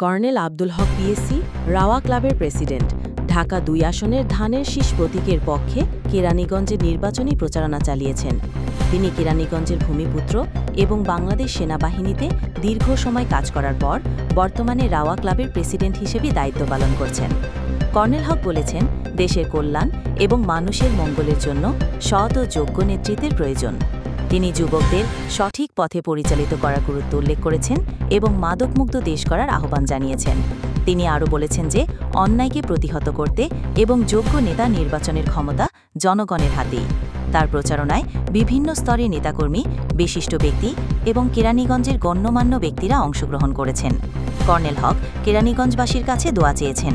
Colonel Abdul হক PSC, rava ক্লাবের president, Dhaka ২ আসনের ধানের শীষ প্রতীকের পক্ষে কেরানীগঞ্জে নির্বাচনী প্রচারণা চালিয়েছেন। তিনি কেরানীগঞ্জের ভূমিপুত্র এবং বাংলাদেশ সেনাবাহিনীতে দীর্ঘ সময় কাজ করার পর বর্তমানে রাওয়া ক্লাবের প্রেসিডেন্ট হিসেবে দায়িত্ব পালন করছেন। কর্নেল হক বলেছেন, দেশের কল্যাণ এবং মানুষের মঙ্গলের জন্য সৎ ও যোগ্য নেতৃত্বের প্রয়োজন। তিনি যুবকদের সঠিক পথে পরিচালিত করার গুরুত্ব উল্লেখ করেছেন এবং মাদকমুক্ত দেশ করার আহ্বান জানিয়েছেন। তিনি আরও বলেছেন যে অন্যায়কে প্রতিহত করতে এবং যোগ্য নেতা নির্বাচনের ক্ষমতা জনগণের হাতেই। তার প্রচারণায় বিভিন্ন স্তরের নেতাকর্মী, বিশিষ্ট ব্যক্তি এবং কেরানীগঞ্জের গণ্যমান্য ব্যক্তিরা অংশগ্রহণ করেছেন। কর্নেল হক কেরানীগঞ্জবাসীর কাছে দোয়া চেয়েছেন।